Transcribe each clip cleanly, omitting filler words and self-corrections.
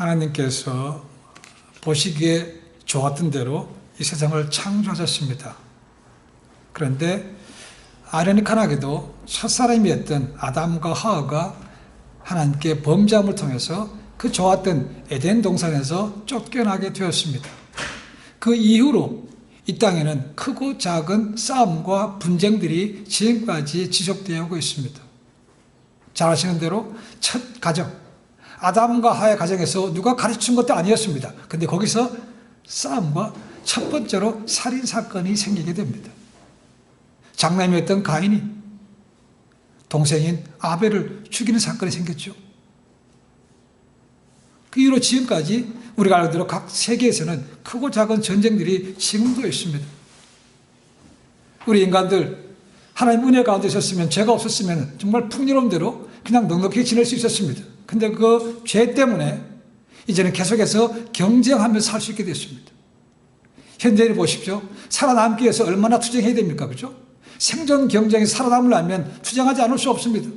하나님께서 보시기에 좋았던 대로 이 세상을 창조하셨습니다. 그런데 아이러니컬하게도 첫사람이었던 아담과 하와가 하나님께 범죄함을 통해서 그 좋았던 에덴 동산에서 쫓겨나게 되었습니다. 그 이후로 이 땅에는 크고 작은 싸움과 분쟁들이 지금까지 지속되어 오고 있습니다. 잘 아시는 대로 첫 가정, 아담과 하와의 가정에서 누가 가르친 것도 아니었습니다. 근데 거기서 싸움과 첫 번째로 살인사건이 생기게 됩니다. 장남이었던 가인이 동생인 아벨을 죽이는 사건이 생겼죠. 그 이후로 지금까지 우리가 알고 있는 각 세계에서는 크고 작은 전쟁들이 지금도 있습니다. 우리 인간들 하나님 은혜 가운데 있었으면, 죄가 없었으면 정말 풍요로운 대로 그냥 넉넉히 지낼 수 있었습니다. 근데 그 죄 때문에 이제는 계속해서 경쟁하면서 살 수 있게 됐습니다. 현재를 보십시오. 살아남기 위해서 얼마나 투쟁해야 됩니까? 그죠? 생존 경쟁에 살아남으려면 투쟁하지 않을 수 없습니다.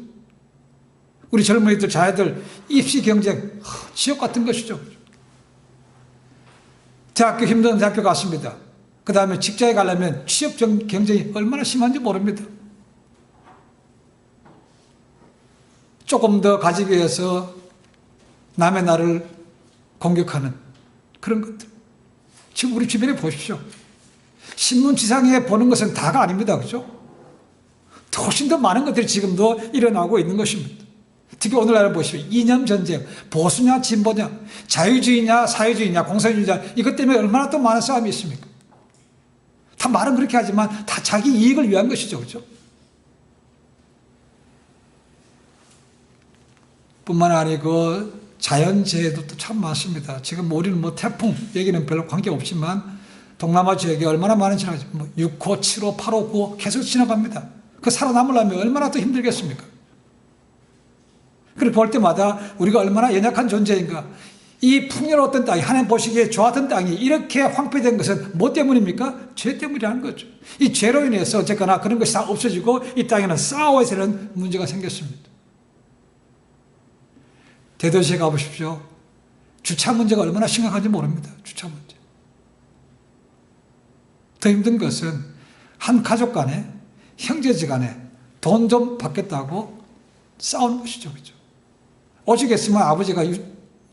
우리 젊은이들, 자녀들 입시 경쟁, 지옥 같은 것이죠. 대학교 힘든 대학교 갔습니다. 그 다음에 직장에 가려면 취업 경쟁이 얼마나 심한지 모릅니다. 조금 더 가지기 위해서 남의 나를 공격하는 그런 것들. 지금 우리 주변에 보십시오. 신문 지상에 보는 것은 다가 아닙니다. 그죠? 훨씬 더 많은 것들이 지금도 일어나고 있는 것입니다. 특히 오늘날 보십시오. 이념 전쟁, 보수냐 진보냐, 자유주의냐 사회주의냐 공산주의냐, 이것 때문에 얼마나 또 많은 싸움이 있습니까? 다 말은 그렇게 하지만 다 자기 이익을 위한 것이죠. 그죠? 뿐만 아니고 자연재해도 또 참 많습니다. 지금 우리는 태풍 얘기는 별로 관계없지만 동남아 지역에 얼마나 많은지 알죠. 6호, 7호, 8호, 9호 계속 지나갑니다. 그 살아남으려면 얼마나 더 힘들겠습니까? 그걸 볼 때마다 우리가 얼마나 연약한 존재인가. 이 풍요로웠던 땅이, 하나님 보시기에 좋았던 땅이 이렇게 황폐된 것은 뭐 때문입니까? 죄 때문이라는 거죠. 이 죄로 인해서 어쨌거나 그런 것이 다 없어지고 이 땅에는 싸워야 되는 문제가 생겼습니다. 대도시에 가보십시오. 주차 문제가 얼마나 심각한지 모릅니다. 주차 문제. 더 힘든 것은 한 가족 간에, 형제지 간에 돈 좀 받겠다고 싸우는 것이죠. 그죠? 오죽했으면 아버지가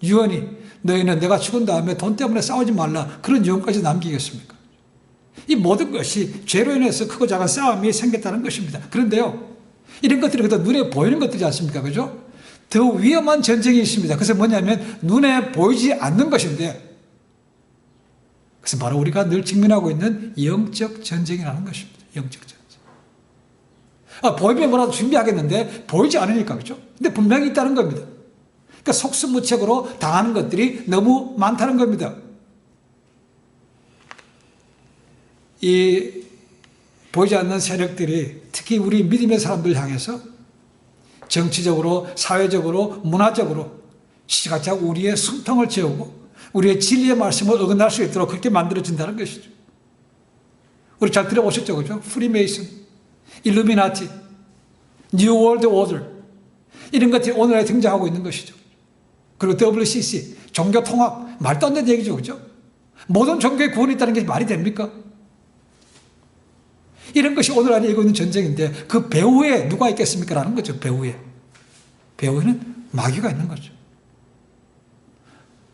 유언이, 너희는 내가 죽은 다음에 돈 때문에 싸우지 말라, 그런 유언까지 남기겠습니까? 이 모든 것이 죄로 인해서 크고 작은 싸움이 생겼다는 것입니다. 그런데요, 이런 것들이 그래도 눈에 보이는 것들이지 않습니까? 그죠? 더 위험한 전쟁이 있습니다. 그래서 뭐냐면 눈에 보이지 않는 것인데, 그래서 바로 우리가 늘 직면하고 있는 영적 전쟁이라는 것입니다. 영적 전쟁. 보이면 뭐라도 준비하겠는데 보이지 않으니까, 그죠? 근데 분명히 있다는 겁니다. 그러니까 속수무책으로 당하는 것들이 너무 많다는 겁니다. 이 보이지 않는 세력들이 특히 우리 믿음의 사람들 향해서 정치적으로, 사회적으로, 문화적으로 시시각각 우리의 숨통을 채우고 우리의 진리의 말씀을 어긋날 수 있도록 그렇게 만들어진다는 것이죠. 우리 잘 들어보셨죠? 그죠? 프리메이슨, 일루미나티, 뉴 월드 오더, 이런 것들이 오늘날 등장하고 있는 것이죠. 그리고 WCC, 종교통합, 말도 안 되는 얘기죠. 그죠? 모든 종교에 구원이 있다는 게 말이 됩니까? 이런 것이 오늘날 이고 있는 전쟁인데 그 배후에 누가 있겠습니까? 라는 거죠. 배후에는 마귀가 있는 거죠.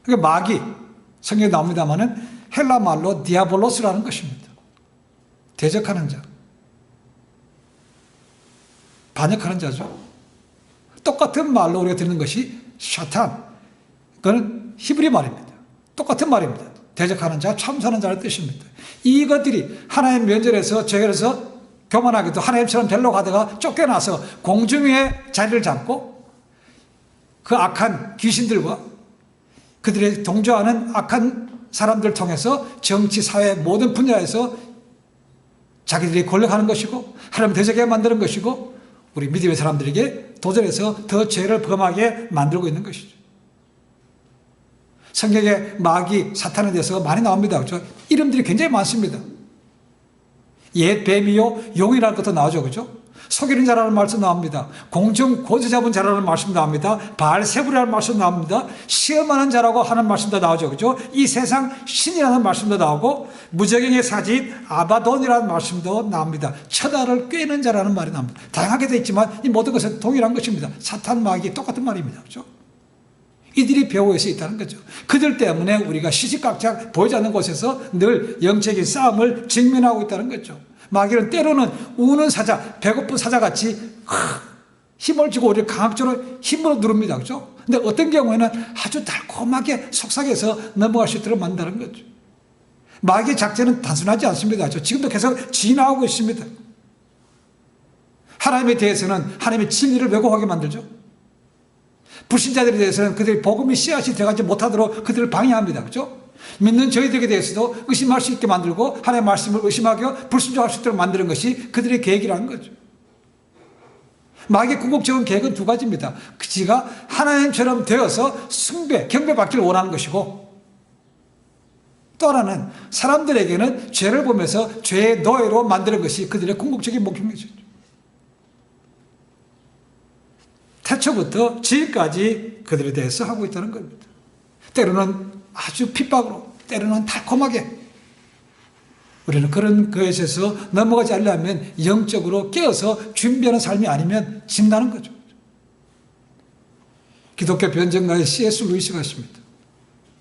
그러니까 마귀, 성경에 나옵니다마는 헬라 말로 디아볼로스라는 것입니다. 대적하는 자, 반역하는 자죠. 똑같은 말로 우리가 듣는 것이 샤탄, 그건 히브리 말입니다. 똑같은 말입니다. 대적하는 자, 참소하는 자의 뜻입니다. 이것들이 하나님 면전에서 죄에서 교만하게도 하나님처럼 되려고 하다가 쫓겨나서 공중에 자리를 잡고 그 악한 귀신들과 그들의 동조하는 악한 사람들을 통해서 정치, 사회 모든 분야에서 자기들이 권력하는 것이고 하나님 대적하게 만드는 것이고 우리 믿음의 사람들에게 도전해서 더 죄를 범하게 만들고 있는 것이죠. 성경에 마귀, 사탄에 대해서 많이 나옵니다. 그렇죠? 이름들이 굉장히 많습니다. 옛 뱀이요, 용이라는 것도 나오죠. 그죠? 속이는 자라는 말씀 나옵니다. 공정 고지 잡은 자라는 말씀 나옵니다. 바알세불이라는 말씀 나옵니다. 시험하는 자라고 하는 말씀도 나오죠. 그죠? 이 세상 신이라는 말씀도 나오고 무적행의 사진 아바돈이라는 말씀도 나옵니다. 천하를 꿰는 자라는 말이 나옵니다. 다양하게 되어 있지만 이 모든 것은 동일한 것입니다. 사탄 마귀 똑같은 말입니다. 그죠? 이들이 배후에서 있다는 거죠. 그들 때문에 우리가 시시각각 보이지 않는 곳에서 늘 영적인 싸움을 직면하고 있다는 거죠. 마귀는 때로는 우는 사자, 배고픈 사자같이 힘을 주고 우리를 강압적으로 힘으로 누릅니다. 그죠? 근데 어떤 경우에는 아주 달콤하게 속삭여서 넘어갈 수 있도록 만드는 거죠. 마귀의 작전은 단순하지 않습니다. 지금도 계속 진화하고 있습니다. 하나님에 대해서는 하나님의 진리를 왜곡하게 만들죠. 불신자들에 대해서는 그들의 복음이 씨앗이 들어가지 못하도록 그들을 방해합니다. 그죠? 믿는 저희들에 대해서도 의심할 수 있게 만들고 하나님의 말씀을 의심하고 불순종할 수 있도록 만드는 것이 그들의 계획이라는 거죠. 마귀의 궁극적인 계획은 두 가지입니다. 그가 하나님처럼 되어서 숭배, 경배받기를 원하는 것이고 또 하나는 사람들에게는 죄를 보면서 죄의 노예로 만드는 것이 그들의 궁극적인 목적이죠. 태초부터 지금까지 그들에 대해서 하고 있다는 겁니다. 때로는 아주 핍박으로, 때로는 달콤하게. 우리는 그런 것에서 넘어가지 않으려면 영적으로 깨어서 준비하는 삶이 아니면 진다는 거죠. 기독교 변증가의 C.S. 루이스가 있습니다.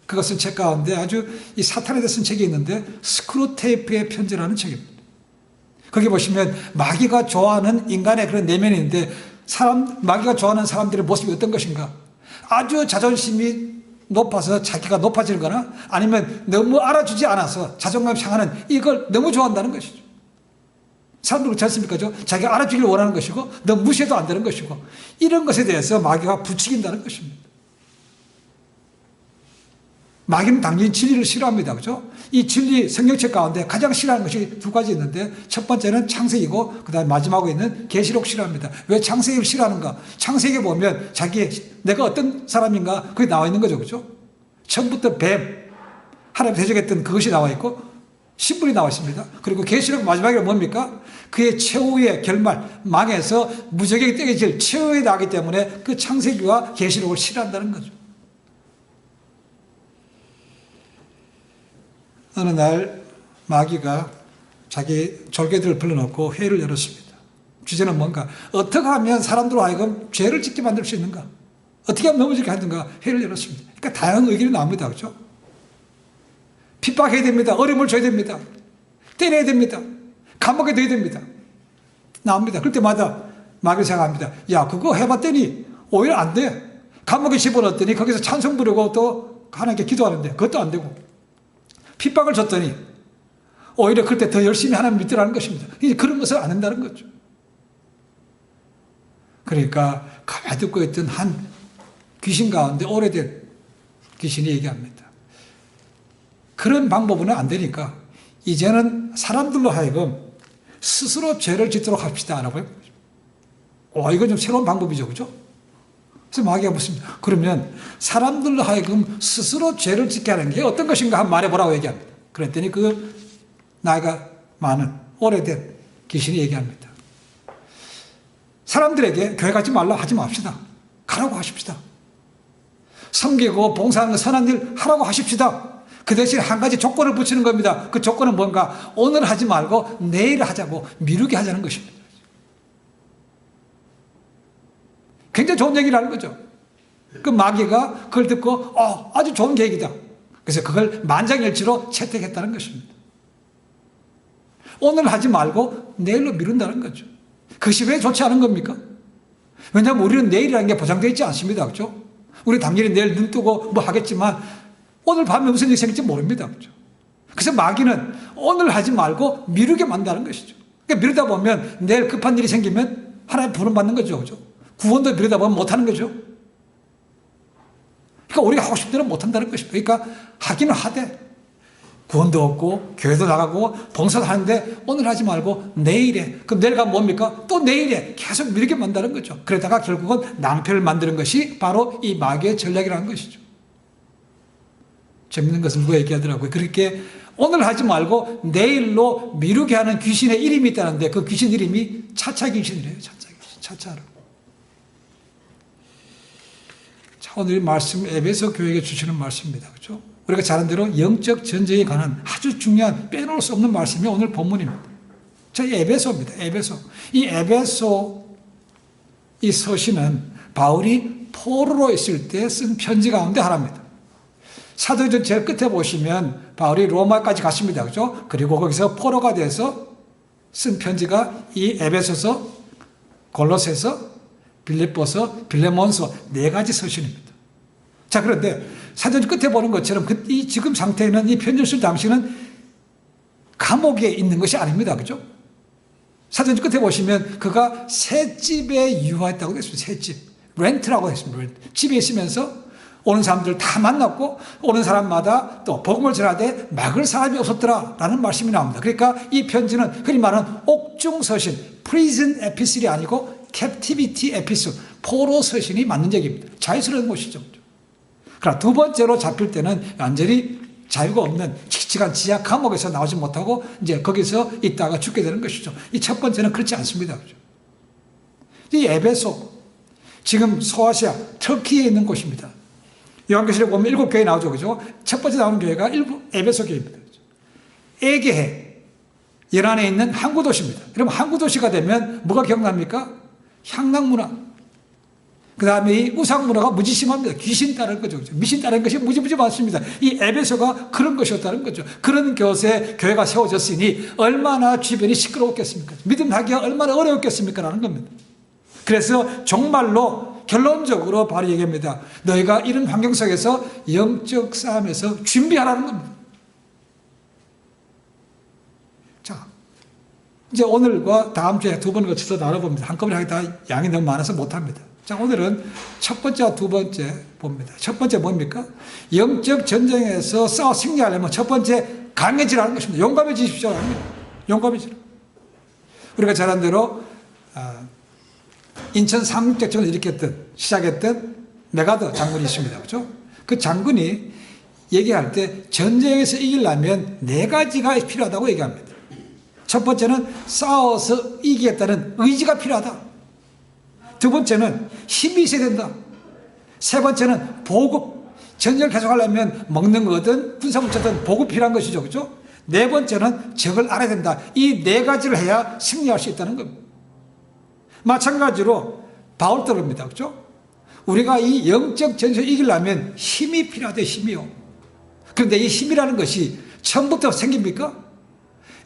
그가 쓴 책 가운데 아주 이 사탄에 대해 쓴 책이 있는데 스크루테이프의 편지라는 책입니다. 거기 보시면 마귀가 좋아하는 인간의 그런 내면인데 마귀가 좋아하는 사람들의 모습이 어떤 것인가? 아주 자존심이 높아서 자기가 높아지는 거나 아니면 너무 알아주지 않아서 자존감이 상하는 이걸 너무 좋아한다는 것이죠. 사람들 그렇지 않습니까? 자기가 알아주기를 원하는 것이고 너무 무시해도 안 되는 것이고 이런 것에 대해서 마귀가 부추긴다는 것입니다. 마귀는 당연히 진리를 싫어합니다. 그죠? 이 진리 성경책 가운데 가장 싫어하는 것이 두 가지 있는데 첫 번째는 창세기고 그 다음에 마지막에 있는 계시록 싫어합니다. 왜 창세기를 싫어하는가? 창세기에 보면 내가 어떤 사람인가 그게 나와 있는 거죠. 그죠? 처음부터 뱀, 하나님 대적했던 그것이 나와 있고 신분이 나와 있습니다. 그리고 계시록 마지막에 뭡니까? 그의 최후의 결말, 망해서 무적에게 떼겨질 최후에 나기 때문에 그 창세기와 계시록을 싫어한다는 거죠. 어느 날 마귀가 자기 졸개들을 불러놓고 회의를 열었습니다. 주제는 뭔가? 어떻게 하면 사람들로 하여금 죄를 짓게 만들 수 있는가? 어떻게 하면 넘어지게 하든가 회의를 열었습니다. 그러니까 다양한 의견이 나옵니다. 그렇죠? 핍박해야 됩니다. 어려움을 줘야 됩니다. 때려야 됩니다. 감옥에 넣어야 됩니다. 나옵니다. 그럴 때마다 마귀가 생각합니다. 야, 그거 해봤더니 오히려 안 돼. 감옥에 집어넣었더니 거기서 찬송 부르고 또 하나님께 기도하는데 그것도 안 되고 핍박을 줬더니 오히려 그때 더 열심히 하나님 믿으라는 것입니다. 이제 그런 것을 안 한다는 거죠. 그러니까 가만히 듣고 있던 한 귀신 가운데 오래된 귀신이 얘기합니다. 그런 방법은 안 되니까 이제는 사람들로 하여금 스스로 죄를 짓도록 합시다. 라고 해요. 이건 좀 새로운 방법이죠. 그죠? 그래서 마귀가 묻습니다. 그러면 사람들로 하여금 스스로 죄를 짓게 하는 게 어떤 것인가 한번 말해보라고 얘기합니다. 그랬더니 그 나이가 많은 오래된 귀신이 얘기합니다. 사람들에게 교회 가지 말라 하지 맙시다. 가라고 하십시다. 섬기고 봉사하는 선한 일 하라고 하십시다. 그 대신 한 가지 조건을 붙이는 겁니다. 그 조건은 뭔가? 오늘 하지 말고 내일 하자고 미루게 하자는 것입니다. 굉장히 좋은 얘기를 하는 거죠. 그 마귀가 그걸 듣고 아주 좋은 계획이다. 그래서 그걸 만장일치로 채택했다는 것입니다. 오늘 하지 말고 내일로 미룬다는 거죠. 그것이 왜 좋지 않은 겁니까? 왜냐하면 우리는 내일이라는 게 보장되어 있지 않습니다. 그렇죠? 우리 당연히 내일 눈 뜨고 뭐 하겠지만 오늘 밤에 무슨 일이 생길지 모릅니다. 그렇죠? 그래서 마귀는 오늘 하지 말고 미루게 만드는 것이죠. 그러니까 미루다 보면 내일 급한 일이 생기면 하나님 부름받는 거죠. 그렇죠? 구원도 미루다 보면 못하는 거죠. 그러니까 우리가 하고 싶은 대로 못한다는 것입니다. 그러니까 하기는 하되 구원도 없고 교회도 나가고 봉사도 하는데 오늘 하지 말고 내일에. 그럼 내일 가면 뭡니까? 또 내일에 계속 미루게 만드는 거죠. 그러다가 결국은 낭패를 만드는 것이 바로 이 마귀의 전략이라는 것이죠. 재밌는 것을 누가 얘기하더라고요. 그렇게 오늘 하지 말고 내일로 미루게 하는 귀신의 이름이 있다는데 그 귀신 이름이 차차 귀신이래요. 차차 귀신. 차차로. 자, 오늘 이 말씀 에베소 교회에 주시는 말씀입니다. 그렇죠? 우리가 잘 아는 대로 영적 전쟁에 관한 아주 중요한 빼놓을 수 없는 말씀이 오늘 본문입니다. 자, 이 에베소입니다. 에베소. 이 에베소 이 서신은 바울이 포로로 있을 때 쓴 편지 가운데 하나입니다. 사도행전 제일 끝에 보시면 바울이 로마까지 갔습니다. 그죠? 그리고 거기서 포로가 돼서 쓴 편지가 이 에베소서, 골로새서, 빌립보서, 빌레몬서 4가지 서신입니다. 자, 그런데 사도행전 끝에 보는 것처럼 이 지금 상태에는 이 편지를 쓸 당시는 감옥에 있는 것이 아닙니다. 그죠? 사도행전 끝에 보시면 그가 새 집에 유화했다고 되어 있습니다. 새 집. 렌트라고 했습니다. 렌트. 집에 있으면서 오는 사람들 다 만났고 오는 사람마다 또 복음을 전하되 막을 사람이 없었더라 라는 말씀이 나옵니다. 그러니까 이 편지는 흔히 말하는 옥중서신, 프리즌 에피슬이 아니고 캡티비티 에피슬, 포로 서신이 맞는 얘기입니다. 자유스러운 것이죠. 그러나 두 번째로 잡힐 때는 완전히 자유가 없는 칙칙한 지하 감옥에서 나오지 못하고 이제 거기서 있다가 죽게 되는 것이죠. 이 첫 번째는 그렇지 않습니다. 그죠? 이 에베소, 지금 소아시아, 터키에 있는 곳입니다. 요한계시록 보면 7교회 나오죠. 그죠? 첫 번째 나오는 교회가 에베소 교회입니다. 에게해, 이란에 있는 항구 도시입니다. 그럼 항구 도시가 되면 뭐가 기억납니까? 향락 문화. 그 다음에 이 우상 문화가 무지심합니다. 귀신 따르는 거죠. 미신 따르는 것이 무지무지 많습니다. 이 에베소가 그런 것이었다는 거죠. 그런 곳에 교회가 세워졌으니 얼마나 주변이 시끄러웠겠습니까? 믿음하기가 얼마나 어려웠겠습니까? 라는 겁니다. 그래서 정말로 결론적으로 바로 얘기합니다. 너희가 이런 환경 속에서 영적 싸움에서 준비하라는 겁니다. 자, 이제 오늘과 다음 주에 두 번 거쳐서 나눠봅니다. 한꺼번에 하기다 양이 너무 많아서 못합니다. 자, 오늘은 첫 번째와 두 번째 봅니다. 첫 번째 뭡니까? 영적 전쟁에서 싸워 승리하려면 첫 번째 강해지라는 것입니다. 용감해지십시오. 용감해지라. 우리가 잘 아는 대로 인천 상륙작전을 시작했던 메가더 장군이 있습니다. 그렇죠? 그 장군이 얘기할 때 전쟁에서 이기려면 4가지가 필요하다고 얘기합니다. 첫 번째는 싸워서 이기겠다는 의지가 필요하다. 두 번째는 힘이 있어야 된다. 세 번째는 보급. 전쟁을 계속하려면 먹는 거든 군사물자든 보급 필요한 것이죠. 그렇죠? 네 번째는 적을 알아야 된다. 이 4가지를 해야 승리할 수 있다는 겁니다. 마찬가지로 바울 떠릅니다. 그렇죠? 우리가 이 영적 전쟁을 이기려면 힘이 필요하대. 힘이요. 그런데 이 힘이라는 것이 처음부터 생깁니까?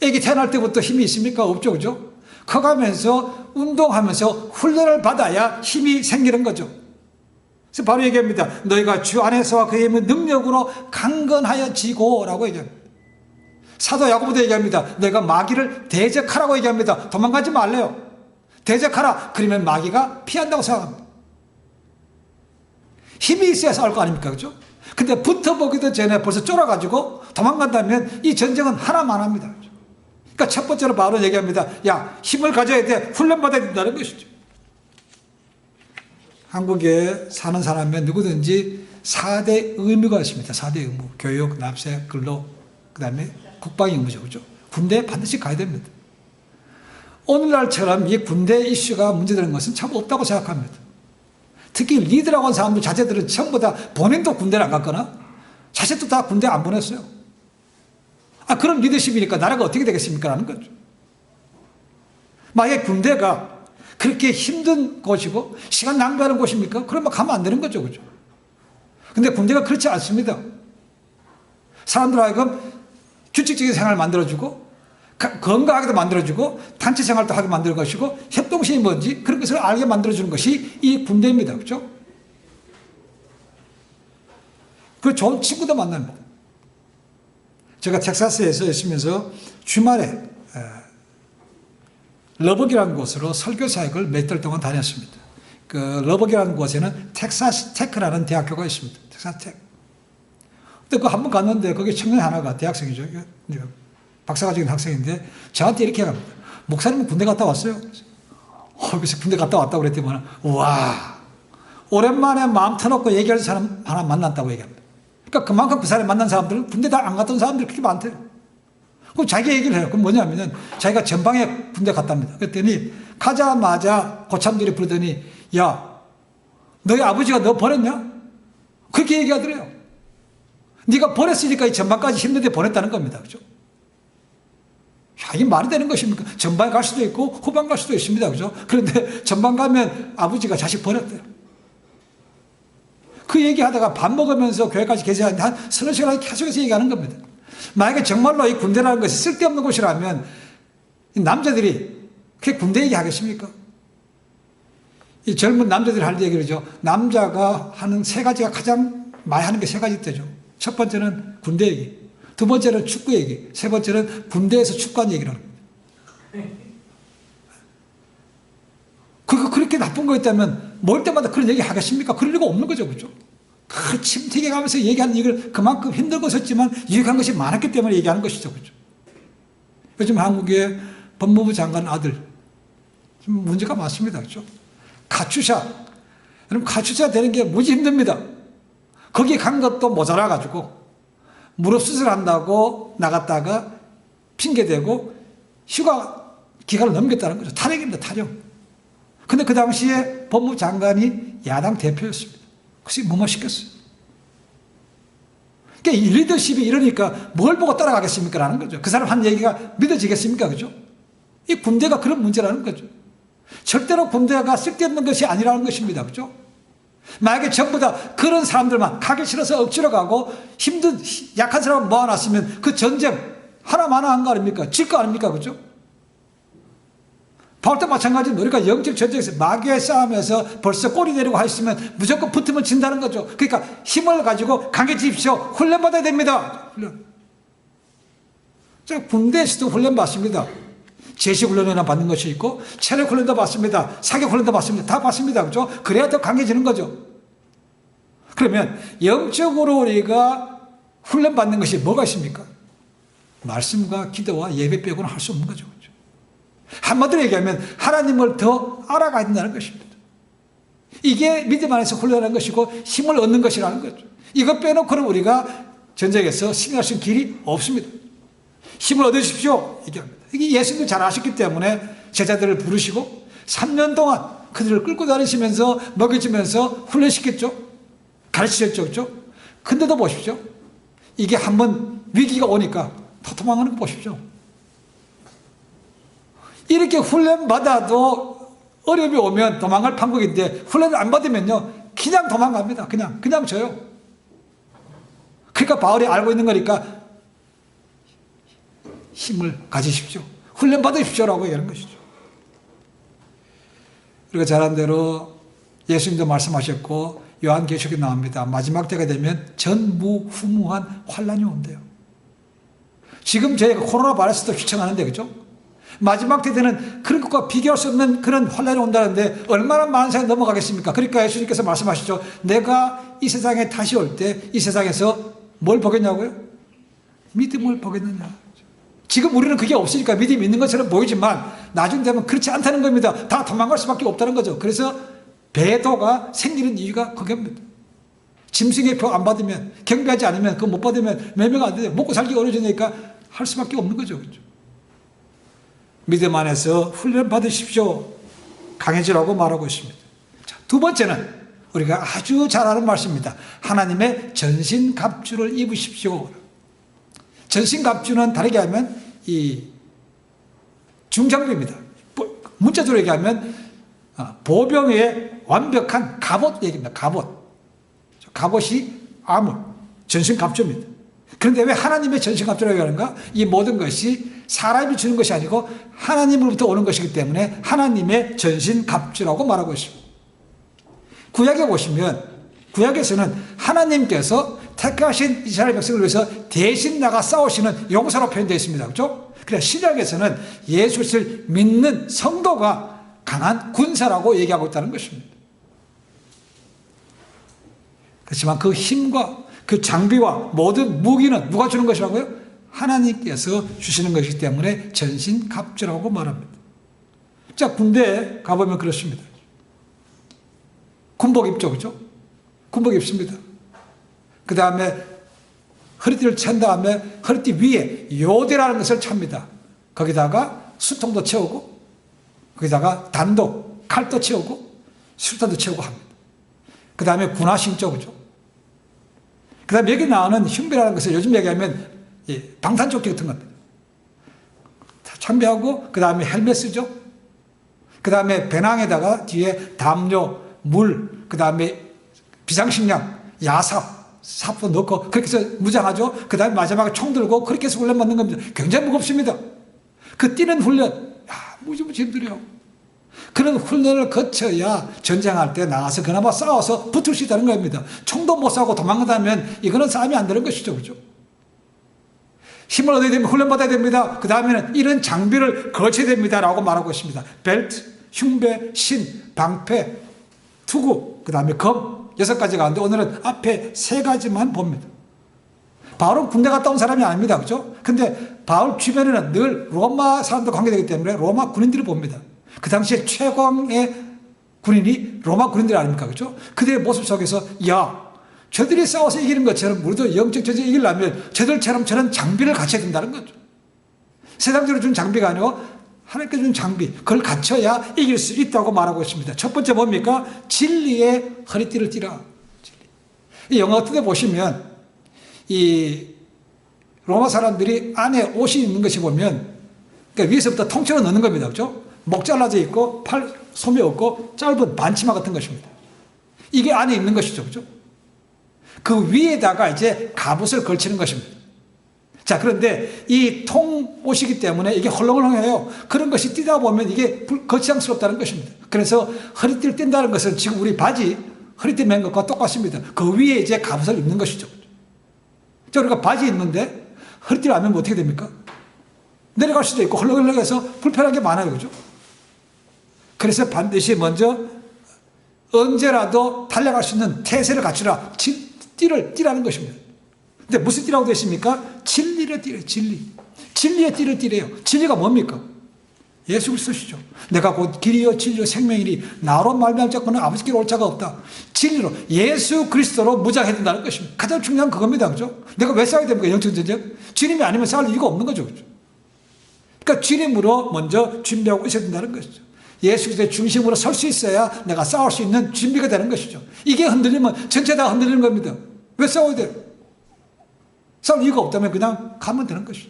애기 태어날 때부터 힘이 있습니까? 없죠. 그죠? 커가면서 운동하면서 훈련을 받아야 힘이 생기는 거죠. 그래서 바로 얘기합니다. 너희가 주 안에서와 그의 힘의 능력으로 강건하여 지고 라고 얘기합니다. 사도 야고보도 얘기합니다. 너희가 마귀를 대적하라고 얘기합니다. 도망가지 말래요. 대적하라. 그러면 마귀가 피한다고 생각합니다. 힘이 있어야 싸울 거 아닙니까? 그죠? 근데 붙어보기도 전에 벌써 쫄아가지고 도망간다면 이 전쟁은 하나만 합니다. 그러니까 첫 번째로 바로 얘기합니다. 야, 힘을 가져야 돼. 훈련받아야 된다는 것이죠. 한국에 사는 사람은 누구든지 4대 의무가 있습니다. 4대 의무. 교육, 납세, 근로, 그 다음에 국방 임무죠. 그죠? 군대에 반드시 가야 됩니다. 오늘날처럼 이 군대 이슈가 문제되는 것은 참 없다고 생각합니다. 특히 리더라고 하는 사람들, 자제들은 전부 다 본인도 군대를 안 갔거나 자식도 다 군대 안 보냈어요. 그럼 리더십이니까 나라가 어떻게 되겠습니까? 라는 거죠. 만약에 군대가 그렇게 힘든 곳이고 시간 낭비하는 곳입니까? 그러면 가면 안 되는 거죠. 그죠? 근데 군대가 그렇지 않습니다. 사람들 하여금 규칙적인 생활을 만들어주고 건강하게도 만들어주고 단체 생활도 하게 만들 것이고 협동심이 뭔지 그런 것을 알게 만들어주는 것이 이 군대입니다. 그렇죠? 그 좋은 친구도 만납니다. 제가 텍사스에서 있으면서 주말에 러버기라는 곳으로 설교 사역을 몇 달 동안 다녔습니다. 그 러버기라는 곳에는 텍사스 테크라는 대학교가 있습니다. 텍사스 테크. 근데 그 한 번 갔는데 거기 청년 하나가 대학생이죠. 박사과정인 학생인데 저한테 이렇게 합니다. 목사님은 군대 갔다 왔어요? 그래서 군대 갔다 왔다고 그랬더니 와, 오랜만에 마음 터놓고 얘기할 사람 하나 만났다고 얘기합니다. 그러니까 그만큼 그 사람이 만난 사람들은 군대 다 안 갔던 사람들이 그렇게 많대요. 그럼 자기 얘기를 해요. 그럼 뭐냐면은 자기가 전방에 군대 갔답니다. 그랬더니 가자마자 고참들이 부르더니 야, 너희 아버지가 너 보냈냐? 그렇게 얘기하더래요. 네가 보냈으니까 이 전방까지 힘든데 보냈다는 겁니다. 그죠? 야, 이게 말이 되는 것입니까? 전방에 갈 수도 있고 후방 갈 수도 있습니다. 그죠? 그런데 전방 가면 아버지가 자식 보냈대요. 그 얘기하다가 밥 먹으면서 교회까지 계세하는데 한 서너 시간 계속해서 얘기하는 겁니다. 만약에 정말로 이 군대라는 것이 쓸데없는 곳이라면 남자들이 그게 군대 얘기 하겠습니까? 이 젊은 남자들이 할 얘기죠. 남자가 하는 세 가지가 가장 많이 하는 게 세 가지 때죠. 첫 번째는 군대 얘기, 두 번째는 축구 얘기, 세 번째는 군대에서 축구한 얘기라는 겁니다. 그렇게 나쁜 거 있다면 모일 때마다 그런 얘기 하겠습니까? 그럴 리가 없는 거죠. 그죠? 그 침튀게 가면서 얘기하는 얘기를 그만큼 힘들고 썼지만 유익한 것이 많았기 때문에 얘기하는 것이죠. 그죠? 요즘 한국의 법무부 장관 아들 좀 문제가 많습니다. 그죠? 카츄샤. 여러분, 카츄샤 되는 게 무지 힘듭니다. 거기 간 것도 모자라가지고 무릎 수술한다고 나갔다가 핑계대고 휴가 기간을 넘겼다는 거죠. 탈영입니다. 탈영. 근데 그 당시에 법무부 장관이 야당 대표였습니다. 그래서 뭐뭐 시켰어요. 그러니까 리더십이 이러니까 뭘 보고 따라가겠습니까? 라는 거죠. 그 사람 한 얘기가 믿어지겠습니까? 그죠? 이 군대가 그런 문제라는 거죠. 절대로 군대가 쓸데없는 것이 아니라는 것입니다. 그죠? 만약에 전부 다 그런 사람들만 가기 싫어서 억지로 가고 힘든, 약한 사람을 모아놨으면 그 전쟁 하나마나 한 거 아닙니까? 질 거 아닙니까? 그죠? 바울 때 마찬가지로 우리가 영적 전쟁에서 마귀의 싸움에서 벌써 꼬리 내리고 하시면 무조건 붙으면 진다는 거죠. 그러니까 힘을 가지고 강해지십시오. 훈련받아야 됩니다. 훈련. 자, 군대에서도 훈련 받습니다. 제시훈련이나 받는 것이 있고 체력훈련도 받습니다. 사격훈련도 받습니다. 다 받습니다. 그죠? 그래야 더 강해지는 거죠. 그러면 영적으로 우리가 훈련받는 것이 뭐가 있습니까? 말씀과 기도와 예배 빼고는 할 수 없는 거죠. 그죠? 한마디로 얘기하면 하나님을 더 알아가야 된다는 것입니다. 이게 믿음 안에서 훈련하는 것이고 힘을 얻는 것이라는 거죠. 이것 빼놓고는 우리가 전쟁에서 승리할 수 있는 길이 없습니다. 힘을 얻으십시오 얘기합니다. 이게 예수님도 잘 아셨기 때문에 제자들을 부르시고 3년 동안 그들을 끌고 다니시면서 먹여주면서 훈련시켰죠. 가르치셨죠. 그렇죠? 근데도 보십시오. 이게 한번 위기가 오니까 도망하는 거 보십시오. 이렇게 훈련받아도 어려움이 오면 도망갈 판국인데 훈련을 안 받으면요 그냥 도망갑니다. 그냥 져요. 그러니까 바울이 알고 있는 거니까 힘을 가지십시오. 훈련 받으십시오라고 얘기하는 것이죠. 우리가 잘 아는 대로 예수님도 말씀하셨고 요한계시록에 나옵니다. 마지막 때가 되면 전무후무한 환란이 온대요. 지금 저희가 코로나 바이러스도 휘청하는데 그죠? 마지막 때 되는 그런 것과 비교할 수 없는 그런 환란이 온다는데 얼마나 많은 사람이 넘어가겠습니까? 그러니까 예수님께서 말씀하시죠. 내가 이 세상에 다시 올 때 이 세상에서 뭘 보겠냐고요? 믿음을 보겠느냐. 지금 우리는 그게 없으니까 믿음이 있는 것처럼 보이지만 나중 되면 그렇지 않다는 겁니다. 다 도망갈 수밖에 없다는 거죠. 그래서 배도가 생기는 이유가 그겁니다. 짐승의 표 안 받으면 경배하지 않으면 그거 못 받으면 매매가 안 돼요. 먹고 살기 어려워지니까 할 수밖에 없는 거죠. 그렇죠? 믿음 안에서 훈련 받으십시오. 강해지라고 말하고 있습니다. 자, 두 번째는 우리가 아주 잘 아는 말씀입니다. 하나님의 전신갑주를 입으십시오. 전신갑주는 다르게 하면 이 중장비입니다. 문자적으로 얘기하면 보병의 완벽한 갑옷 얘기입니다. 갑옷이 아물, 전신갑주입니다. 그런데 왜 하나님의 전신갑주라고 하는가? 이 모든 것이 사람이 주는 것이 아니고 하나님으로부터 오는 것이기 때문에 하나님의 전신갑주라고 말하고 있습니다. 구약에 보시면 구약에서는 하나님께서 택하신 이스라엘 백성을 위해서 대신 나가 싸우시는 용사로 표현되어 있습니다. 그렇죠? 그래서 신약에서는 예수를 믿는 성도가 강한 군사라고 얘기하고 있다는 것입니다. 그렇지만 그 힘과 그 장비와 모든 무기는 누가 주는 것이라고요? 하나님께서 주시는 것이기 때문에 전신갑주라고 말합니다. 자, 군대에 가보면 그렇습니다. 군복 입죠, 그죠? 군복 입습니다. 그 다음에 허리띠를 찬 다음에 허리띠 위에 요대라는 것을 찹니다. 거기다가 수통도 채우고 거기다가 단도, 칼도 채우고 수류탄도 채우고 합니다. 그 다음에 군화신조, 그죠? 그 다음에 여기 나오는 흉배라는 것을 요즘 얘기하면 방탄조끼 같은 겁니다. 참배하고 그 다음에 헬멧 쓰죠. 그 다음에 배낭에다가 뒤에 담요, 물, 그 다음에 비상식량, 야삽, 삽도 넣고 그렇게 해서 무장하죠. 그 다음에 마지막에 총 들고 그렇게 해서 훈련 받는 겁니다. 굉장히 무겁습니다. 그 뛰는 훈련, 무지무지 힘들어요. 그런 훈련을 거쳐야 전쟁할 때 나가서 그나마 싸워서 붙을 수 있다는 겁니다. 총도 못 쏴고 도망가다면 이거는 싸움이 안 되는 것이죠. 그죠? 힘을 얻어야 됩니다. 훈련받아야 됩니다. 그 다음에는 이런 장비를 걸쳐야 됩니다. 라고 말하고 있습니다. 벨트, 흉배, 신, 방패, 투구, 그 다음에 검, 6가지가 있는데 오늘은 앞에 3가지만 봅니다. 바울은 군대 갔다 온 사람이 아닙니다. 그죠? 근데 바울 주변에는 늘 로마 사람들 관계되기 때문에 로마 군인들을 봅니다. 그 당시에 최고의 군인이 로마 군인들 아닙니까? 그죠? 그들의 모습 속에서, 야, 저들이 싸워서 이기는 것처럼 우리도 영적 전쟁 이기려면 저들처럼 저런 장비를 갖춰야 된다는 거죠. 세상적으로 준 장비가 아니고 하나님께 준 장비, 그걸 갖춰야 이길 수 있다고 말하고 있습니다. 첫 번째 뭡니까? 진리의 허리띠를 띠라. 이 영어 뜻에 보시면 이 로마 사람들이 안에 옷이 있는 것이 보면 그러니까 위에서부터 통째로 넣는 겁니다. 그렇죠? 목 잘라져 있고 팔 소매 없고 짧은 반치마 같은 것입니다. 이게 안에 있는 것이죠. 그렇죠? 그 위에다가 이제 갑옷을 걸치는 것입니다. 자, 그런데 이 통옷이기 때문에 이게 헐렁헐렁해요. 그런 것이 뛰다 보면 이게 거치장스럽다는 것입니다. 그래서 허리띠를 띈다는 것은 지금 우리 바지 허리띠 맨 것과 똑같습니다. 그 위에 이제 갑옷을 입는 것이죠. 자, 우리가 바지 입는데 허리띠를 안 매면 어떻게 됩니까? 내려갈 수도 있고 헐렁헐렁해서 불편한 게 많아요. 그죠? 그래서 반드시 먼저 언제라도 달려갈 수 있는 태세를 갖추라. 띠를 띠라는 것입니다. 근데 무슨 띠라고 되어 있습니까? 진리를 띠래요. 진리. 진리의 띠를 띠래요. 진리가 뭡니까? 예수 그리스도시죠. 내가 곧 길이요 진리요 생명이니 나로 말미암지 않고는 아버지께로 올 자가 없다. 진리로 예수 그리스도로 무장해야 된다는 것입니다. 가장 중요한 그겁니다. 그죠? 내가 왜 싸워야 됩니까? 영적 전쟁? 주님이 아니면 싸울 이유가 없는 거죠. 그죠? 그러니까 주님으로 먼저 준비하고 있어야 된다는 것이죠. 예수 그리스도의 중심으로 설 수 있어야 내가 싸울 수 있는 준비가 되는 것이죠. 이게 흔들리면 전체 다 흔들리는 겁니다. 왜 싸워야 돼요? 싸울 이유가 없다면 그냥 가면 되는 것이죠.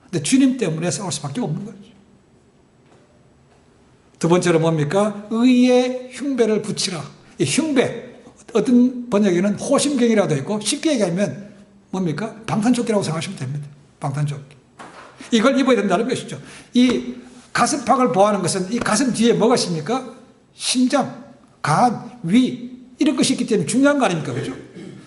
근데 주님 때문에 싸울 수밖에 없는 거죠. 두 번째로 뭡니까? 의의 흉배를 붙이라. 이 흉배, 어떤 번역에는 호심경이라고 되어 있고 쉽게 얘기하면 뭡니까? 방탄조끼라고 생각하시면 됩니다. 방탄조끼. 이걸 입어야 된다는 것이죠. 이 가슴팍을 보호하는 것은 이 가슴 뒤에 뭐가 있습니까? 심장, 간, 위 이런 것이 있기 때문에 중요한 거 아닙니까? 그죠?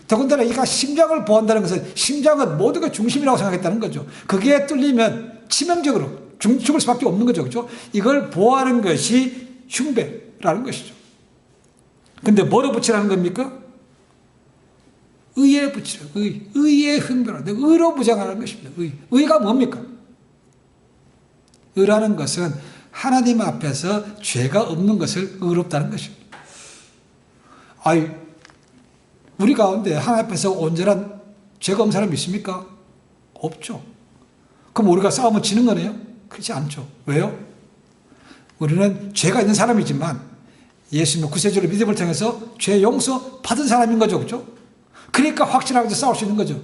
더군다나 이 심장을 보호한다는 것은 심장은 모두가 중심이라고 생각했다는 거죠. 그게 뚫리면 치명적으로 죽을 수밖에 없는 거죠. 그죠? 이걸 보호하는 것이 흉배라는 것이죠. 근데 뭐로 붙이라는 겁니까? 의에 붙이라. 의의 흉배라. 의로 무장하는 것입니다. 의가 뭡니까? 의라는 것은 하나님 앞에서 죄가 없는 것을 의롭다는 것입니다. 우리 가운데 하나님 앞에서 온전한 죄가 없는 사람이 있습니까? 없죠. 그럼 우리가 싸우면 지는 거네요? 그렇지 않죠. 왜요? 우리는 죄가 있는 사람이지만 예수님의 구세주를 믿음을 통해서 죄 용서 받은 사람인 거죠. 그렇죠? 그러니까 확실하게 싸울 수 있는 거죠.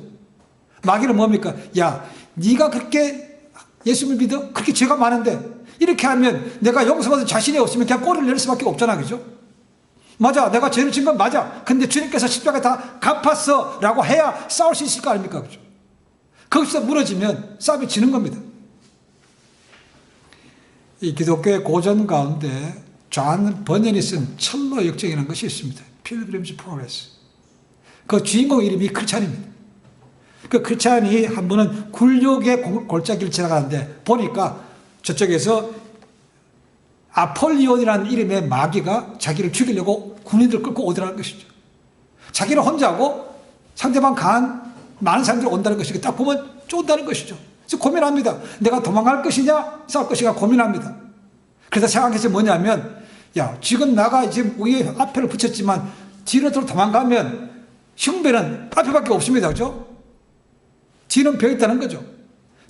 마귀는 뭡니까? 야, 네가 그렇게 예수님을 믿어? 그렇게 죄가 많은데 이렇게 하면 내가 용서받을 자신이 없으면 그냥 꼬리를 내릴 수밖에 없잖아. 그죠? 맞아. 내가 죄를 진 건 맞아. 근데 주님께서 십자가에 다 갚았어 라고 해야 싸울 수 있을 거 아닙니까? 그죠? 거기서 무너지면 싸움이 지는 겁니다. 이 기독교의 고전 가운데 존 버년이 쓴 철로 역정이라는 것이 있습니다. Pilgrim's Progress. 그 주인공 이름이 크리스찬입니다. 그 크리스찬이 한 번은 굴욕의 골짜기를 지나가는데 보니까 저쪽에서 아폴리온이라는 이름의 마귀가 자기를 죽이려고 군인들을 끌고 오더라는 것이죠. 자기는 혼자고 상대방 강한 많은 사람들이 온다는 것이고 딱 보면 쫓는다는 것이죠. 그래서 고민합니다. 내가 도망갈 것이냐 싸울 것이냐 고민합니다. 그래서 생각한 것이 뭐냐면 야, 지금 나가 지금 위에 앞에를 붙였지만 뒤로 도망가면 흉배는 앞에밖에 없습니다. 그죠? 뒤는 비어있다는 거죠.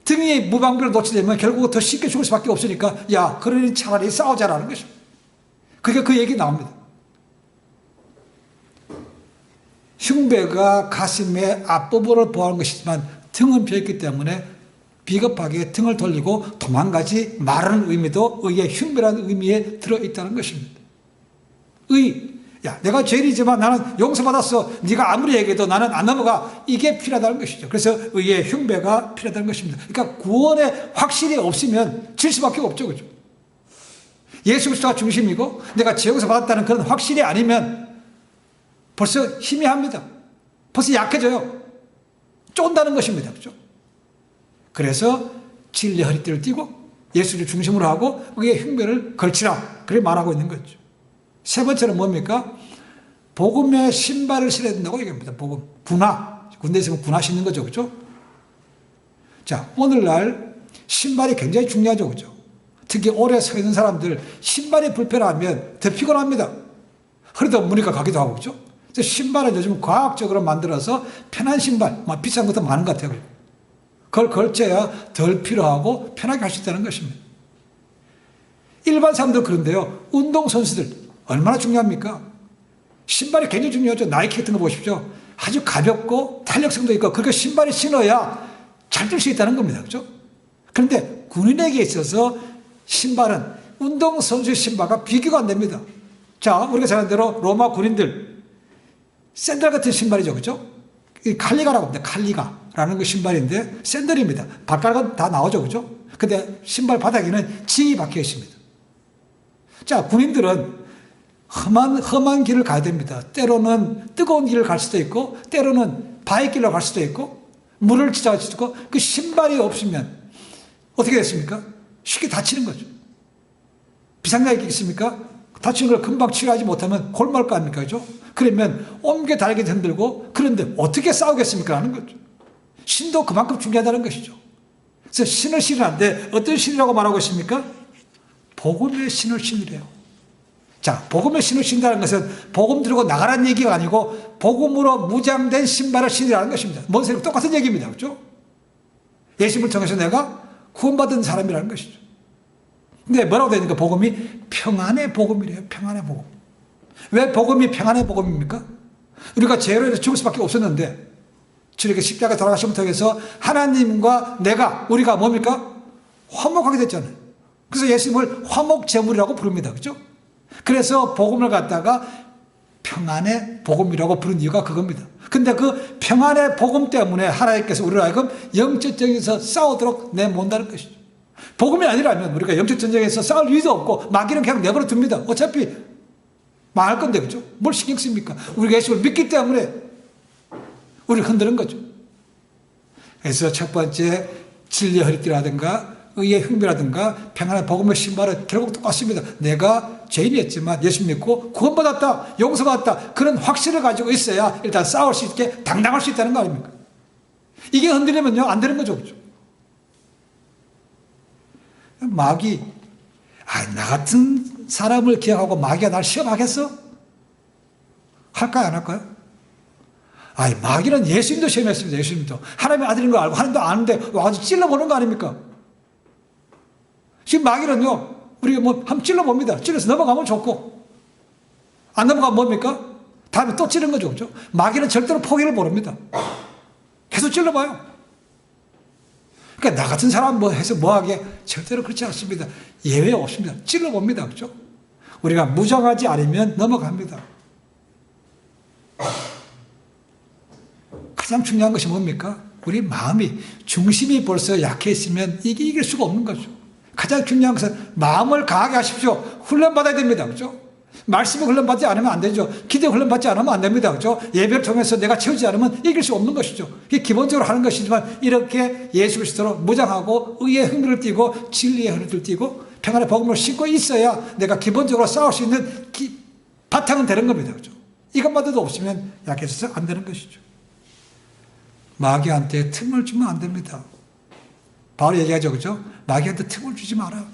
등이 무방비로 노출되면 결국 더 쉽게 죽을 수밖에 없으니까 야, 그러니 차라리 싸우자라는 것이죠. 그게 그 얘기 나옵니다. 흉배가 가슴의 앞부분을 보호하는 것이지만 등은 비어있기 때문에 비겁하게 등을 돌리고 도망가지 말라는 의미도 의의 흉배라는 의미에 들어있다는 것입니다. 야, 내가 죄인이지만 나는 용서받았어. 네가 아무리 얘기해도 나는 안 넘어가. 이게 필요하다는 것이죠. 그래서 의의 흉배가 필요하다는 것입니다. 그러니까 구원의 확실히 없으면 질 수밖에 없죠. 그죠? 예수 그리스도가 중심이고 내가 죄 용서 받았다는 그런 확실이 아니면 벌써 희미합니다. 벌써 약해져요. 쫀다는 것입니다. 그죠? 그래서 진리의 허리띠를 띠고 예수를 중심으로 하고 의의 흉배를 걸치라. 그렇게 말하고 있는 거죠. 세 번째는 뭡니까? 복음의 신발을 신어야 된다고 얘기합니다. 복음. 군화. 군대에서 보면 군화 신는 거죠. 그죠? 자, 오늘날 신발이 굉장히 중요하죠. 그죠? 특히 오래 서 있는 사람들, 신발이 불편하면 더 피곤합니다. 허리도 무리가 가기도 하고, 그죠? 그래서 신발을 요즘 과학적으로 만들어서 편한 신발, 비싼 것도 많은 것 같아요. 그걸 걸쳐야 덜 피로하고 편하게 할 수 있다는 것입니다. 일반 사람들 그런데요. 운동선수들. 얼마나 중요합니까? 신발이 굉장히 중요하죠. 나이키 같은 거 보십시오. 아주 가볍고 탄력성도 있고 그렇게 신발이 신어야 잘 뛸 수 있다는 겁니다. 그렇죠? 그런데 군인에게 있어서 신발은 운동선수의 신발과 비교가 안 됩니다. 자, 우리가 잘 아는 대로 로마 군인들 샌들 같은 신발이죠. 그렇죠? 이 칼리가라고 합니다. 칼리가라는 그 신발인데 샌들입니다. 발가락은 다 나오죠. 그렇죠? 근데 신발 바닥에는 징이 박혀 있습니다. 자, 군인들은 험한 길을 가야 됩니다. 때로는 뜨거운 길을 갈 수도 있고 때로는 바위길로 갈 수도 있고 물을 지나갈 수도 있고 그 신발이 없으면 어떻게 됐습니까? 쉽게 다치는 거죠. 비상약이 있습니까? 다치는 걸 금방 치료하지 못하면 골마일 거 아닙니까? 그죠? 그러면 옮겨 다리게 흔들고 그런데 어떻게 싸우겠습니까? 하는 거죠. 신도 그만큼 중요하다는 것이죠. 그래서 신을 신으는데 어떤 신이라고 말하고 있습니까? 복음의 신을 신으래요. 자, 복음의 신을 신다는 것은 복음 들고 나가라는 얘기가 아니고 복음으로 무장된 신발을 신으라는 것입니다. 뭔 소리 똑같은 얘기입니다. 그렇죠? 예수님을 통해서 내가 구원받은 사람이라는 것이죠. 근데 뭐라고 되어 있는가? 복음이 평안의 복음이래요. 평안의 복음. 왜 복음이 평안의 복음입니까? 우리가 죄로 해서 죽을 수밖에 없었는데 주님께 십자가 돌아가심을 통해서 하나님과 우리가 뭡니까? 화목하게 됐잖아요. 그래서 예수님을 화목제물이라고 부릅니다. 그렇죠? 그래서 복음을 갖다가 평안의 복음이라고 부른 이유가 그겁니다. 근데 그 평안의 복음 때문에 하나님께서 우리를 하여금 영적 전쟁에서 싸우도록 내몬다는 것이죠. 복음이 아니라면 우리가 영적 전쟁에서 싸울 이유도 없고 마귀는 그냥 내버려 둡니다. 어차피 망할 건데, 그죠? 뭘 신경 씁니까? 우리가 예수를 믿기 때문에 우리를 흔드는 거죠. 그래서 첫 번째 진리의 허리띠라든가 의의 흉배라든가 평안의 복음의 신발은 결국 똑같습니다. 내가 죄인이었지만 예수 믿고 구원받았다, 용서받았다 그런 확신을 가지고 있어야 일단 싸울 수 있게 당당할 수 있다는 거 아닙니까? 이게 흔들리면요 안 되는 거죠. 그렇죠? 마귀, 나 같은 사람을 기억하고 마귀가 날 시험하겠어? 할까요 안 할까요? 마귀는 예수님도 시험했습니다. 예수님도 하나님의 아들인 거 알고 하나님도 아는데 와가지고 찔러보는 거 아닙니까? 지금 마귀는요, 우리가 한번 찔러봅니다. 찔러서 넘어가면 좋고, 안 넘어가면 뭡니까? 다음에 또 찌른 거죠. 그죠? 마귀는 절대로 포기를 모릅니다. 계속 찔러봐요. 그러니까 나 같은 사람 해서 뭐하게? 절대로 그렇지 않습니다. 예외 없습니다. 찔러봅니다. 그죠? 우리가 무장하지 않으면 넘어갑니다. 가장 중요한 것이 뭡니까? 우리 마음이, 중심이 벌써 약해 있으면 이게 이길 수가 없는 거죠. 가장 중요한 것은 마음을 강하게 하십시오. 훈련받아야 됩니다. 그죠? 말씀을 훈련받지 않으면 안 되죠. 기도 훈련받지 않으면 안 됩니다. 그죠? 예배를 통해서 내가 채우지 않으면 이길 수 없는 것이죠. 이게 기본적으로 하는 것이지만 이렇게 예수 그리스도로 무장하고 의의 흥미를 띠고 진리의 흐름을 띠고 평안의 복음을 신고 있어야 내가 기본적으로 싸울 수 있는 바탕은 되는 겁니다. 그죠? 이것마저도 없으면 약해져서 안 되는 것이죠. 마귀한테 틈을 주면 안 됩니다. 바로 얘기하죠. 그죠? 마귀한테 틈을 주지 마라.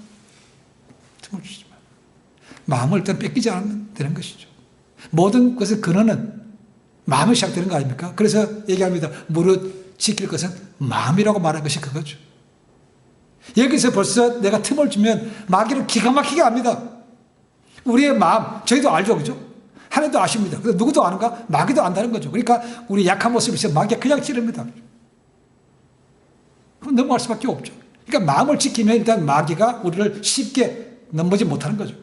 틈을 주지 마라. 마음을 일단 뺏기지 않으면 되는 것이죠. 모든 것의 근원은 마음이 시작되는 거 아닙니까? 그래서 얘기합니다. 무릇 지킬 것은 마음이라고 말한 것이 그거죠. 여기서 벌써 내가 틈을 주면 마귀를 기가 막히게 압니다. 우리의 마음, 저희도 알죠, 그죠? 하나님도 아십니다. 누구도 아는가? 마귀도 안다는 거죠. 그러니까 우리 약한 모습이 있으면 마귀가 그냥 찌릅니다. 그럼 넘어갈 수밖에 없죠. 그러니까 마음을 지키면 일단 마귀가 우리를 쉽게 넘보지 못하는 거죠.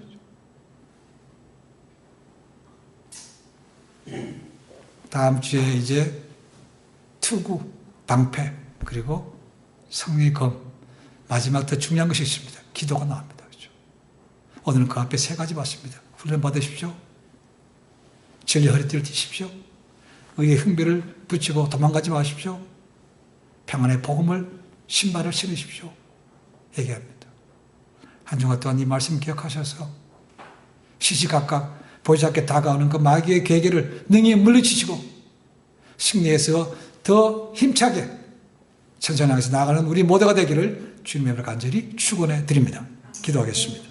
다음 주에 이제 투구, 방패, 그리고 성령의 검, 마지막 더 중요한 것이 있습니다. 기도가 나옵니다. 그렇죠? 오늘은 그 앞에 세 가지 받습니다. 훈련 받으십시오. 진리 허리띠를 띠십시오. 의의 흥비를 붙이고 도망가지 마십시오. 평안의 복음을 신발을 신으십시오. 얘기합니다. 한 주간 동안 이 말씀 기억하셔서 시시각각 보이지 않게 다가오는 그 마귀의 계계를 능히 물리치시고 승리해서 더 힘차게 천천히 향해서 나아가는 우리 모두가 되기를 주님의 이름으로 간절히 축원해 드립니다. 기도하겠습니다.